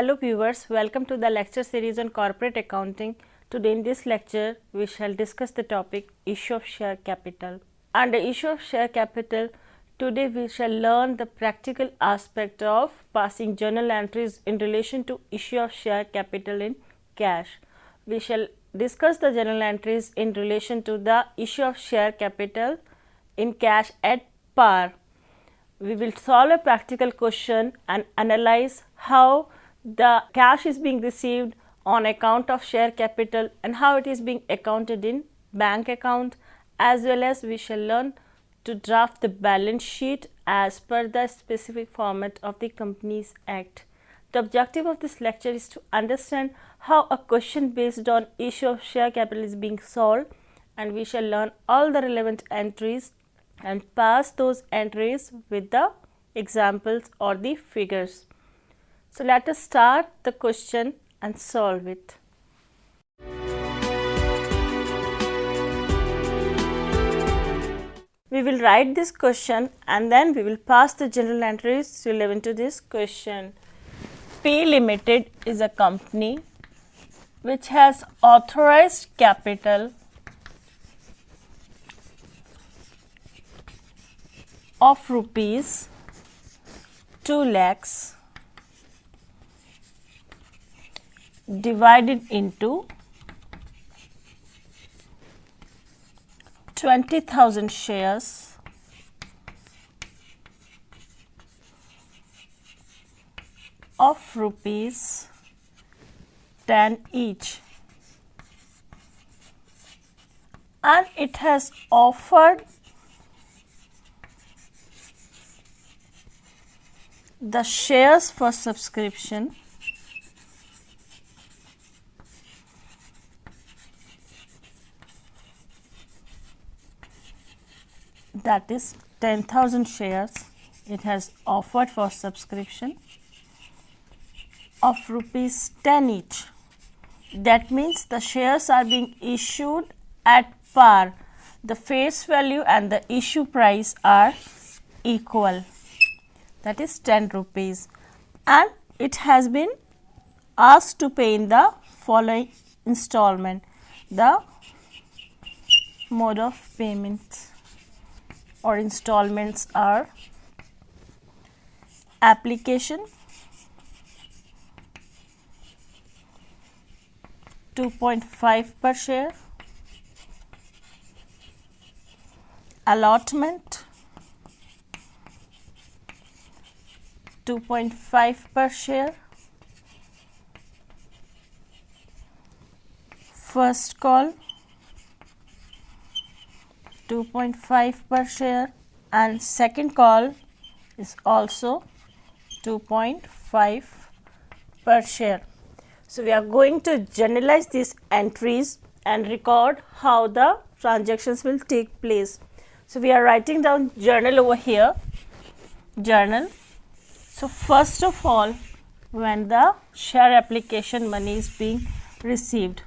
Hello viewers, welcome to the lecture series on corporate accounting. Today in this lecture, we shall discuss the topic issue of share capital. Under issue of share capital, today we shall learn the practical aspect of passing journal entries in relation to issue of share capital in cash. We shall discuss the journal entries in relation to the issue of share capital in cash at par. We will solve a practical question and analyze how the cash is being received on account of share capital and how it is being accounted in bank account, as well as we shall learn to draft the balance sheet as per the specific format of the Companies Act. The objective of this lecture is to understand how a question based on issue of share capital is being solved, and we shall learn all the relevant entries and pass those entries with the examples or the figures. So, let us start the question and solve it. We will write this question and then we will pass the general entries relevant to this question. P Limited is a company which has authorized capital of rupees 2 lakhs divided into 20,000 shares of rupees 10 each, and it has offered the shares for subscription that is 10,000 shares it has offered for subscription of rupees 10 each. That means the shares are being issued at par. The face value and the issue price are equal, that is 10 rupees, and it has been asked to pay in the following installment. The mode of payment or installments are application, 2.5 per share, allotment, 2.5 per share, first call 2.5 per share, and second call is also 2.5 per share. So, we are going to generalize these entries and record how the transactions will take place. So, we are writing down journal over here, journal. So, first of all, when the share application money is being received,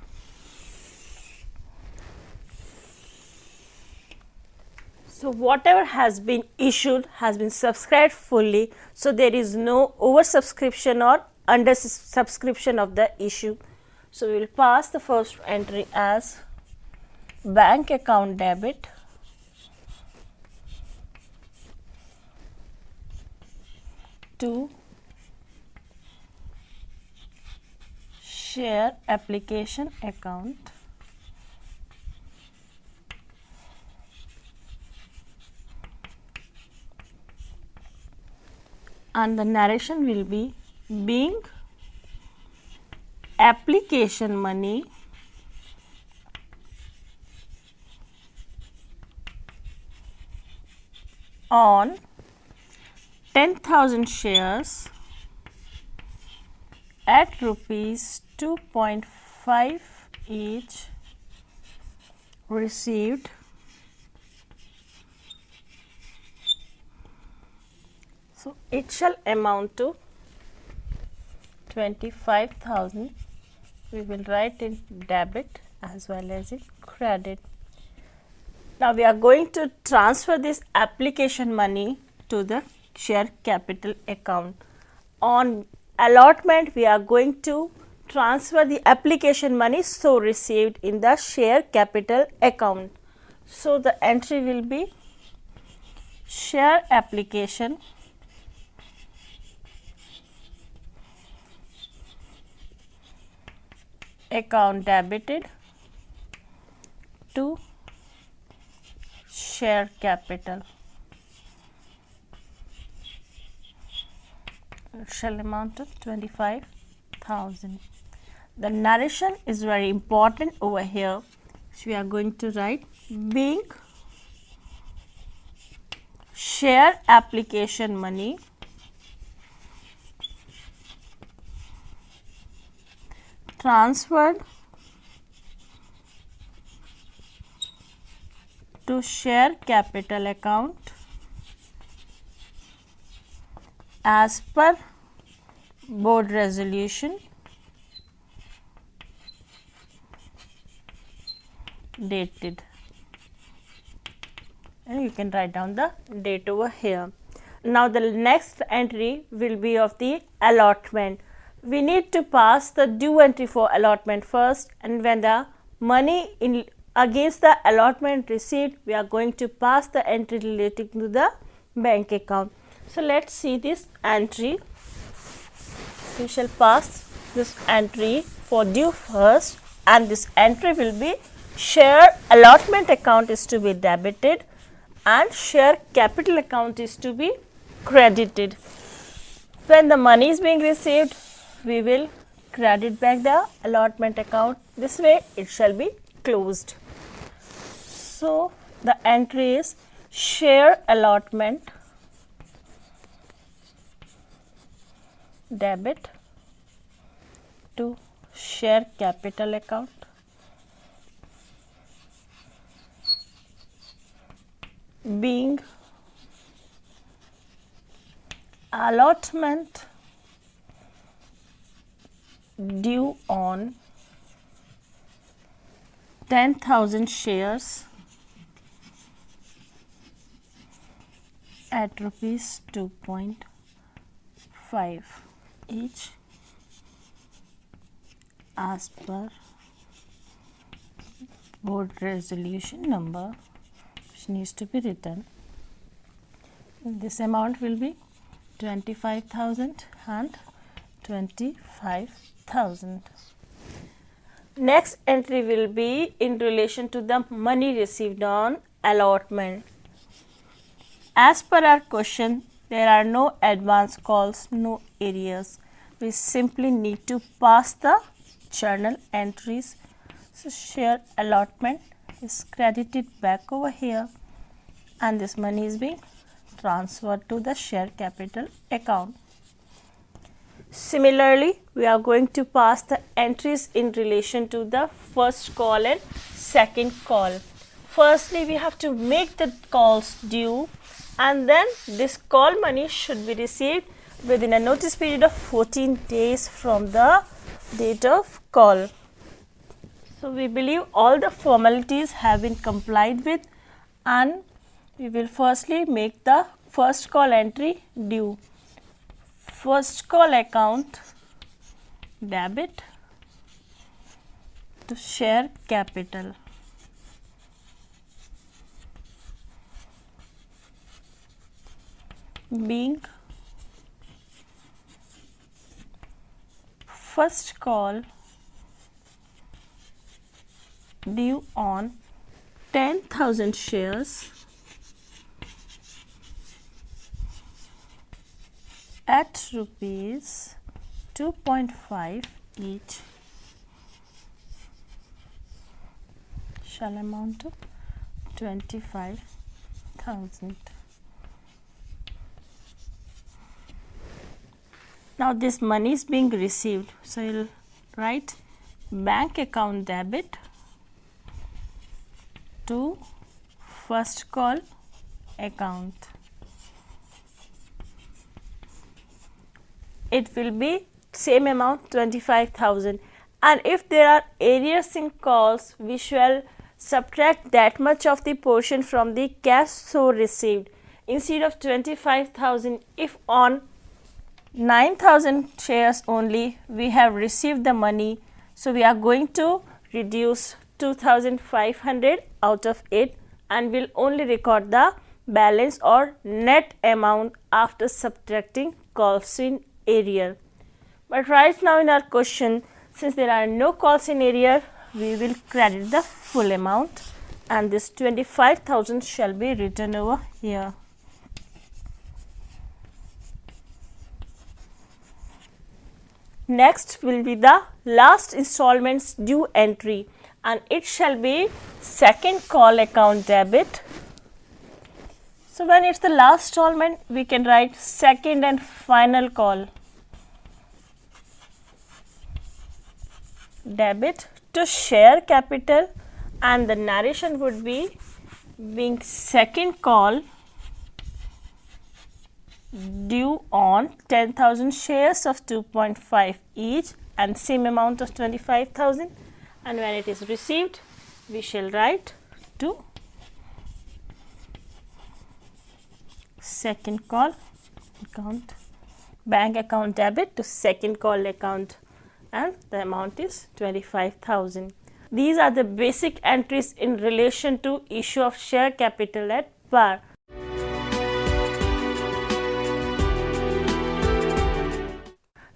so whatever has been issued has been subscribed fully, so there is no oversubscription or under subscription of the issue. So, we will pass the first entry as bank account debit to share application account and the narration will be being application money on 10,000 shares at rupees 2.5 each received so it shall amount to 25,000. We will write in debit as well as in credit. Now, we are going to transfer this application money to the share capital account. On allotment, we are going to transfer the application money so received in the share capital account. So, the entry will be share application account debited to share capital. It shall amount to 25,000. The narration is very important over here. So, we are going to write being share application money transferred to share capital account as per board resolution dated, and you can write down the date over here. Now, the next entry will be of the allotment. We need to pass the due entry for allotment first, and when the money in against the allotment received, we are going to pass the entry relating to the bank account. So, let us see this entry. We shall pass this entry for due first, and this entry will be share allotment account is to be debited and share capital account is to be credited. When the money is being received, we will credit back the allotment account. This way it shall be closed. So, the entry is share allotment debit to share capital account being allotment due on 10,000 shares at rupees 2.5 each as per board resolution number, which needs to be written. This amount will be 25,000 and 25,000. Next entry will be in relation to the money received on allotment. As per our question, there are no advance calls, no arrears. We simply need to pass the journal entries. So, share allotment is credited back over here, and this money is being transferred to the share capital account. Similarly, we are going to pass the entries in relation to the first call and second call. Firstly, we have to make the calls due, and then this call money should be received within a notice period of 14 days from the date of call. So, we believe all the formalities have been complied with, and we will firstly make the first call entry due. First call account debit to share capital. Being first call due on 10,000 shares at rupees 2.5 each shall amount to 25,000. Now, this money is being received. So, you will write bank account debit to first call account. It will be same amount 25,000, and if there are arrears in calls, we shall subtract that much of the portion from the cash so received. Instead of 25,000, if on 9,000 shares only we have received the money. So, we are going to reduce 2,500 out of it and will only record the balance or net amount after subtracting calls in arrear. But right now in our question, since there are no calls in arrear, we will credit the full amount and this 25,000 shall be written over here. Next will be the last installments due entry and it shall be second call account debit. So, when it is the last installment, we can write second and final call debit to share capital, and the narration would be being second call due on 10,000 shares of 2.5 each and same amount of 25,000, and when it is received we shall write to second call account bank account debit to second call account, and the amount is 25,000. These are the basic entries in relation to issue of share capital at par.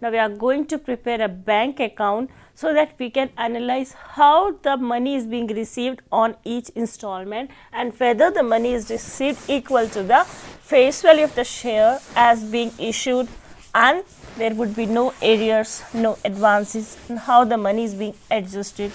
Now, we are going to prepare a bank account so that we can analyze how the money is being received on each installment and whether the money is received equal to the face value of the share as being issued, and there would be no arrears, no advances, and how the money is being adjusted.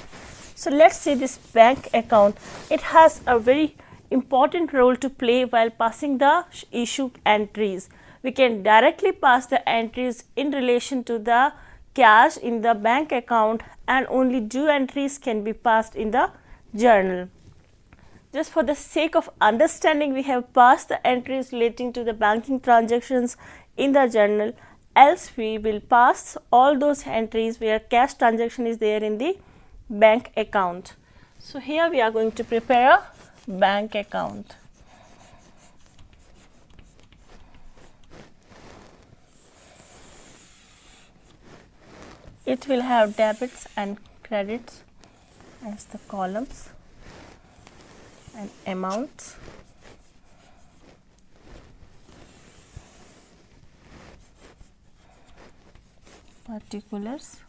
So, let us see this bank account. It has a very important role to play while passing the issue entries. We can directly pass the entries in relation to the cash in the bank account, and only due entries can be passed in the journal. Just for the sake of understanding, we have passed the entries relating to the banking transactions in the journal, else we will pass all those entries where cash transaction is there in the bank account. So, here we are going to prepare a bank account. It will have debits and credits as the columns and amounts. Particulars.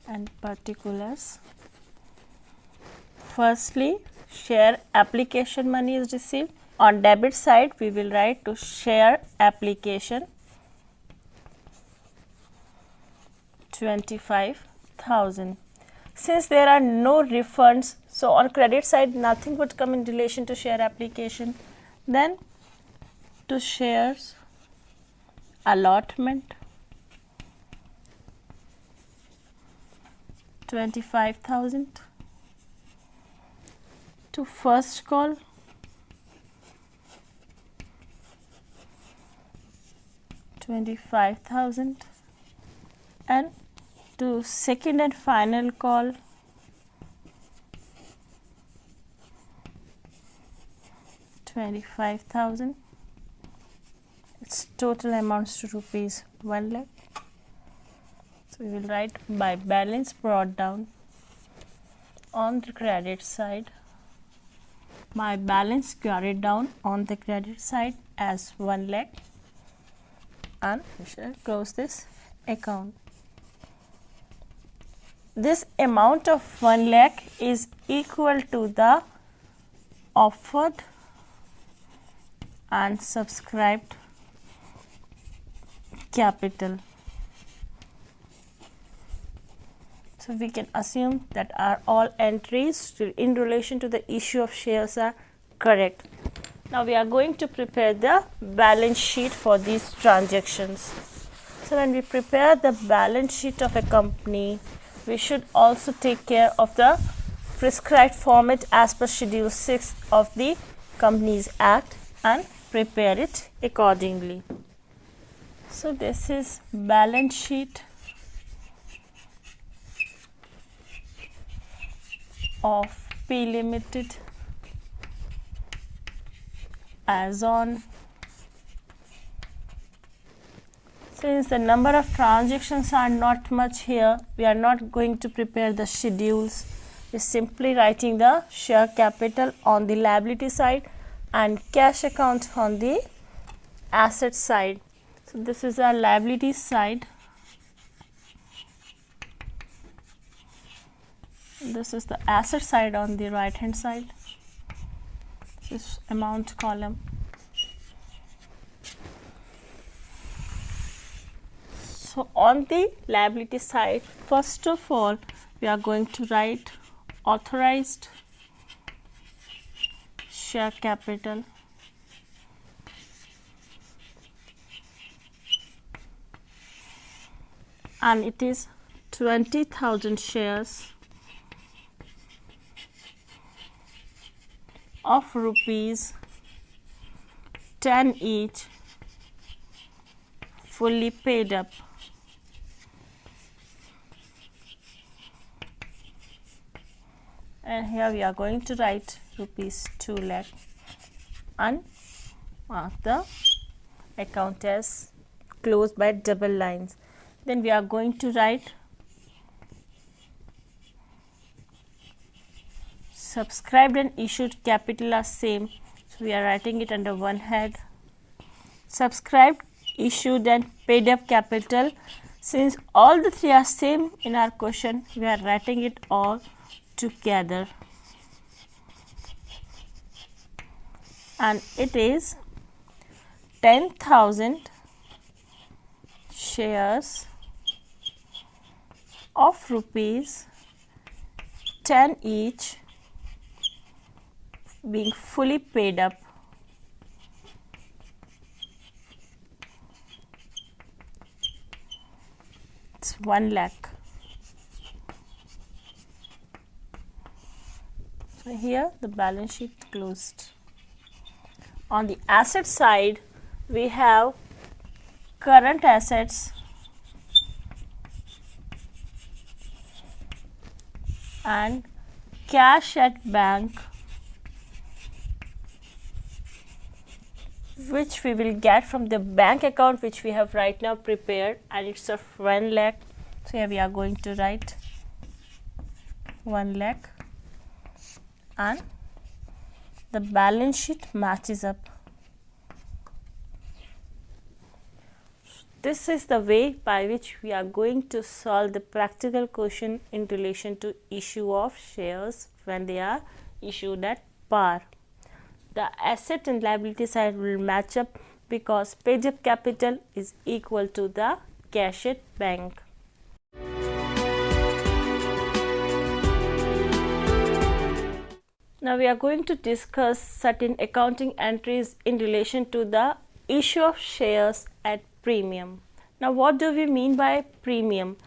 And particulars. Firstly, share application money is received. On debit side, we will write to share application 25,000. Since there are no refunds, so on credit side nothing would come in relation to share application. Then to shares allotment 25,000. To first call 25,000, and to second and final call 25,000. Its total amounts to rupees 1 lakh. So, we will write by balance brought down on the credit side. My balance carried down on the credit side as 1 lakh, and we shall close this account. This amount of 1 lakh is equal to the offered and subscribed capital. So, we can assume that our all entries in relation to the issue of shares are correct. Now, we are going to prepare the balance sheet for these transactions. So, when we prepare the balance sheet of a company, we should also take care of the prescribed format as per Schedule 6 of the Companies Act and prepare it accordingly. So, this is balance sheet of P Limited as on. Since the number of transactions are not much here, we are not going to prepare the schedules. We are simply writing the share capital on the liability side and cash account on the asset side. So this is our liability side. This is the asset side on the right hand side. This is amount column. So on the liability side, first of all, we are going to write authorized share capital. And it is 20,000 shares of rupees 10 each, fully paid up. And here we are going to write rupees 2 lakh and mark the account as closed by double lines. Then we are going to write subscribed and issued capital are same, so we are writing it under one head. Subscribed, issued and paid up capital, since all the three are same in our question, we are writing it all together, and it is 10,000 shares of rupees 10 each being fully paid up. It's 1 lakh. So here the balance sheet closed. On the asset side, we have current assets and cash at bank, which we will get from the bank account which we have right now prepared, and it's of 1 lakh. So here we are going to write 1 lakh, and the balance sheet matches up. This is the way by which we are going to solve the practical question in relation to issue of shares when they are issued at par. The asset and liability side will match up because paid up capital is equal to the cash at bank. Now we are going to discuss certain accounting entries in relation to the issue of shares at premium. Now what do we mean by premium?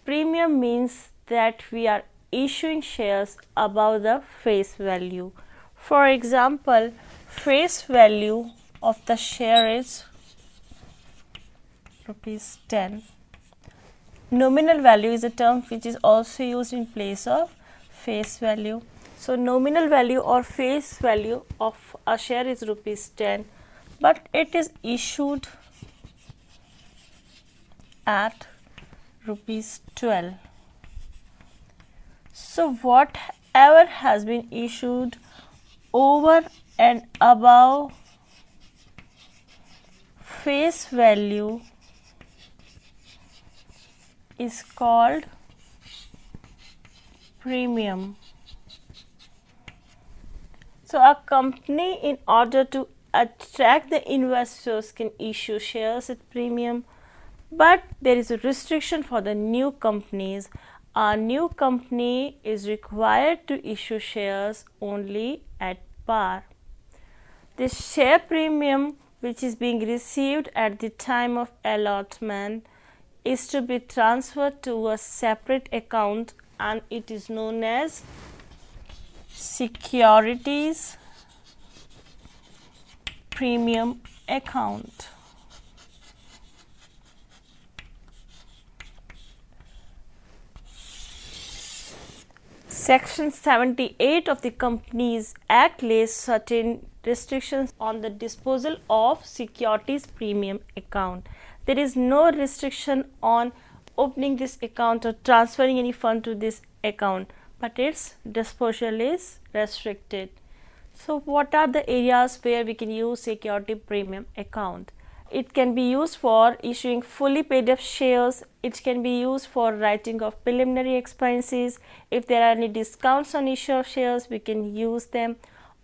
Premium means that we are issuing shares above the face value. For example, face value of the share is rupees 10. Nominal value is a term which is also used in place of face value. So nominal value or face value of a share is rupees 10, but it is issued at rupees 12. So whatever has been issued over and above face value is called premium. So a company, in order to attract the investors, can issue shares at premium, but there is a restriction for the new companies. A new company is required to issue shares only at par. This share premium, which is being received at the time of allotment, is to be transferred to a separate account, and it is known as securities premium account. Section 78 of the Companies Act lays certain restrictions on the disposal of securities premium account. There is no restriction on opening this account or transferring any fund to this account, but its disposal is restricted. So, what are the areas where we can use security premium account? It can be used for issuing fully paid up shares. It can be used for writing of preliminary expenses. If there are any discounts on issue of shares, we can use them.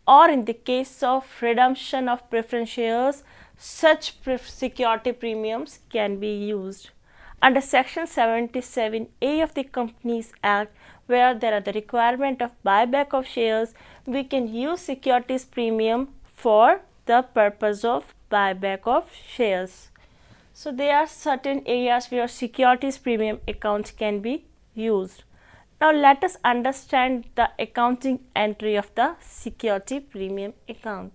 Or in the case of redemption of preference shares, such security premiums can be used. Under Section 77A of the Companies Act, where there are the requirement of buyback of shares, we can use securities premium for the purpose of buyback of shares. So, there are certain areas where securities premium accounts can be used. Now, let us understand the accounting entry of the security premium account.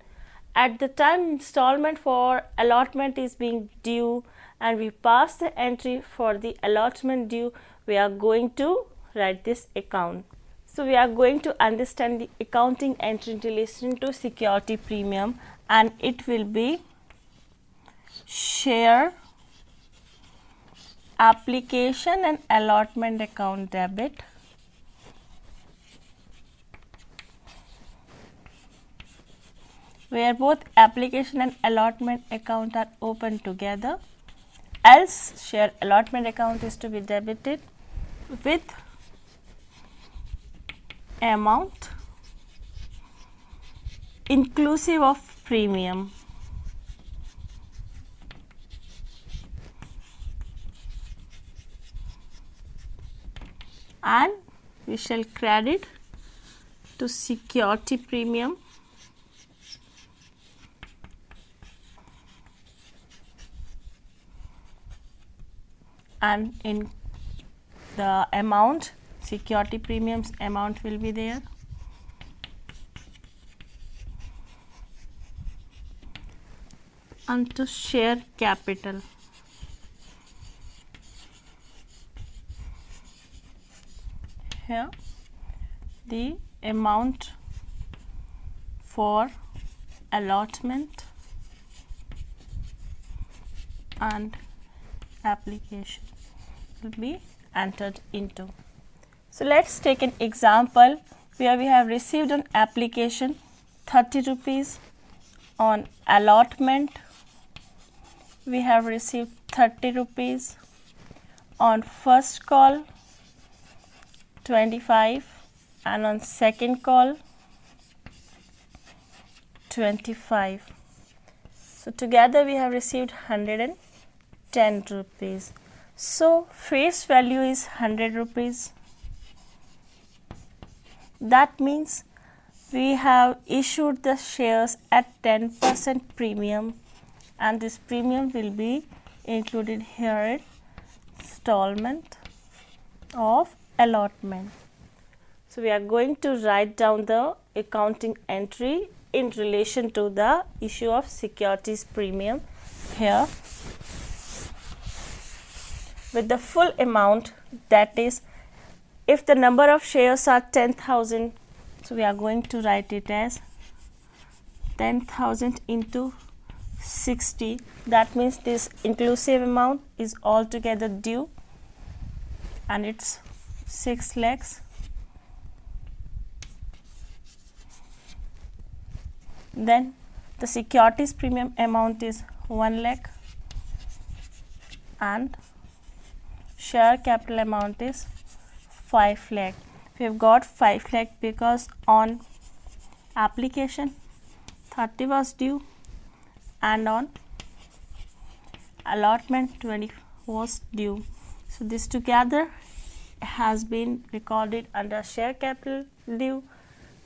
At the time installment for allotment is being due and we pass the entry for the allotment due, we are going to write this account. So, we are going to understand the accounting entry in relation to security premium, and it will be share application and allotment account debit, where both application and allotment account are open together, else share allotment account is to be debited with amount inclusive of premium. And we shall credit to security premium and in the amount, security premiums amount will be there. And to share capital. Here the amount for allotment and application will be entered into. So, let us take an example where we have received an application 30 rupees, on allotment we have received 30 rupees, on first call 25 and on second call 25. So, together we have received 110 rupees. So, face value is 100 rupees. That means we have issued the shares at 10% premium, and this premium will be included here in installment of allotment. So, we are going to write down the accounting entry in relation to the issue of securities premium here with the full amount, that is, if the number of shares are 10,000, so we are going to write it as 10,000 into 60. That means this inclusive amount is altogether due and it's 6 lakhs. Then the securities premium amount is 1 lakh and share capital amount is 5 lakh. We have got 5 lakh because on application 30 was due and on allotment 20 was due. So, this together has been recorded under share capital due.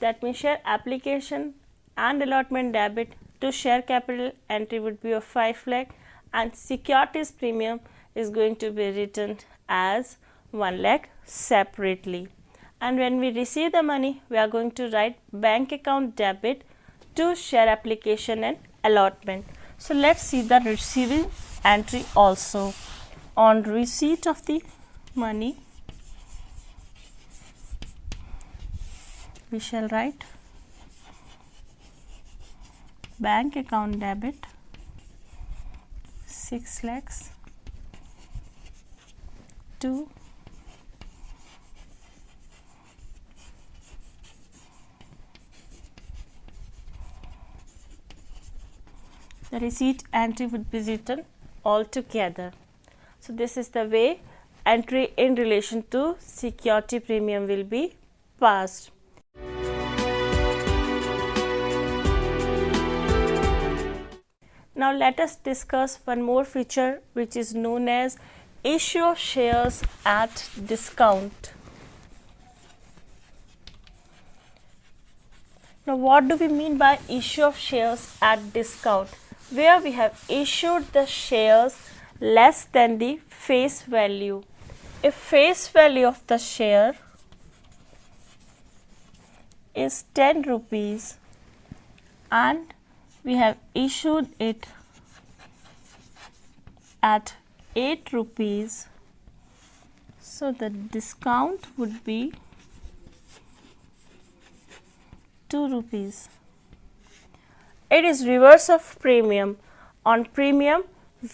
That means share application and allotment debit to share capital entry would be of 5 lakh and securities premium is going to be written as 1 lakh separately. And when we receive the money, we are going to write bank account debit to share application and allotment. So, let us see the receiving entry also. On receipt of the money, we shall write bank account debit 6 lakhs to the receipt entry would be written all together. So, this is the way entry in relation to security premium will be passed. Now, let us discuss one more feature which is known as issue of shares at discount. Now, what do we mean by issue of shares at discount? Where we have issued the shares less than the face value. If face value of the share is 10 rupees and we have issued it at 8 rupees, so the discount would be 2 rupees. It is reverse of premium. On premium,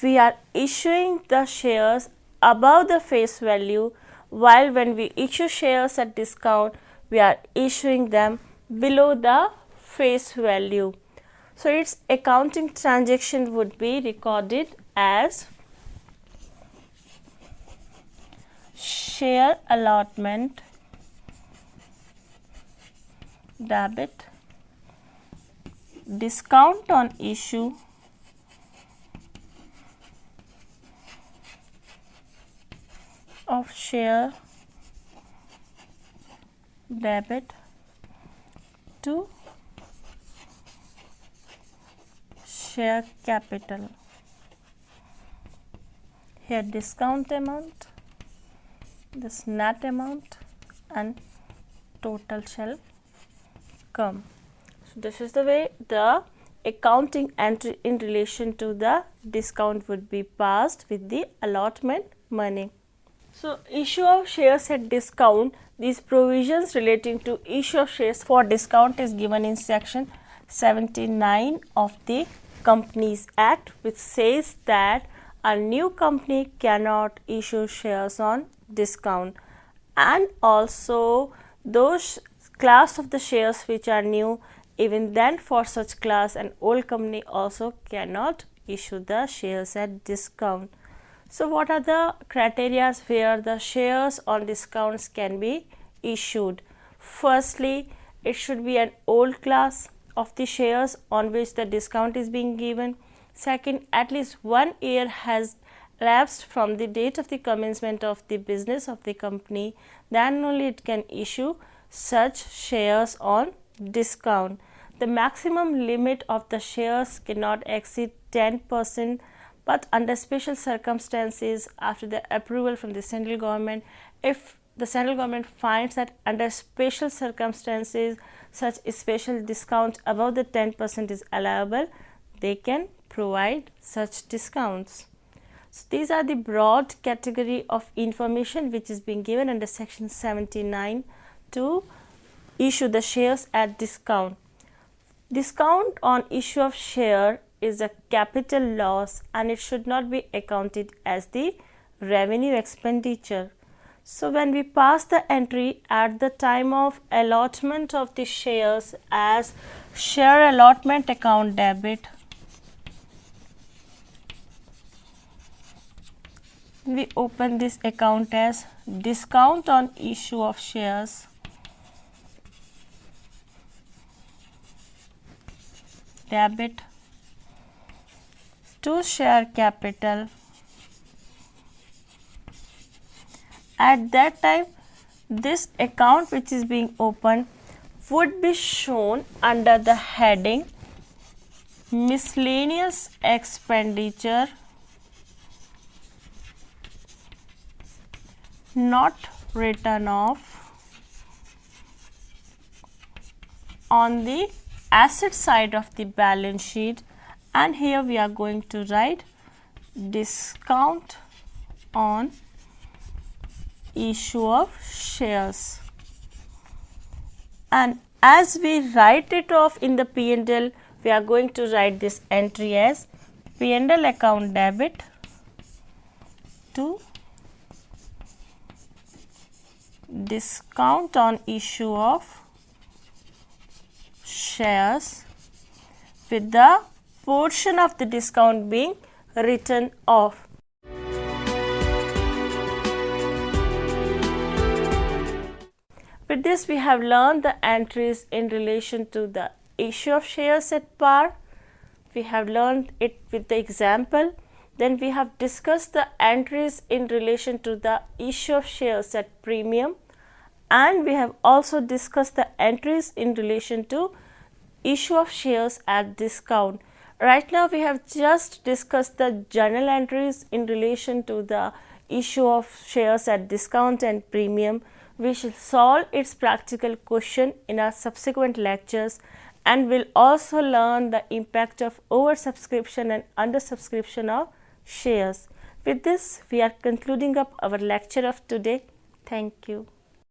we are issuing the shares above the face value, while when we issue shares at discount, we are issuing them below the face value. So, its accounting transaction would be recorded as share allotment debit, discount on issue of share debit to share capital. Here discount amount, this net amount and total shall come. So, this is the way the accounting entry in relation to the discount would be passed with the allotment money. So, issue of shares at discount, these provisions relating to issue of shares for discount is given in section 79 of the Companies Act, which says that a new company cannot issue shares on discount, and also those class of the shares which are new, even then for such class an old company also cannot issue the shares at discount. So, what are the criteria where the shares on discounts can be issued? Firstly, it should be an old class of the shares on which the discount is being given. Second, at least 1 year has elapsed from the date of the commencement of the business of the company, then only it can issue such shares on discount. The maximum limit of the shares cannot exceed 10%, but under special circumstances, after the approval from the central government, if the central government finds that under special circumstances such special discount above the 10% is allowable, they can provide such discounts. So, these are the broad category of information which is being given under section 79 to issue the shares at discount. Discount on issue of share is a capital loss and it should not be accounted as the revenue expenditure. So, when we pass the entry at the time of allotment of the shares as share allotment account debit, we open this account as discount on issue of shares debit to share capital. At that time, this account which is being opened would be shown under the heading miscellaneous expenditure not written off on the asset side of the balance sheet, and here we are going to write discount on issue of shares. and as we write it off in the P&L, we are going to write this entry as P&L account debit to discount on issue of shares, with the portion of the discount being written off. With this, we have learned the entries in relation to the issue of shares at par. We have learned it with the example. Then we have discussed the entries in relation to the issue of shares at premium, and we have also discussed the entries in relation to issue of shares at discount. Right now we have just discussed the journal entries in relation to the issue of shares at discount and premium. We shall solve its practical question in our subsequent lectures, and will also learn the impact of oversubscription and undersubscription of shares. With this, we are concluding up our lecture of today. Thank you.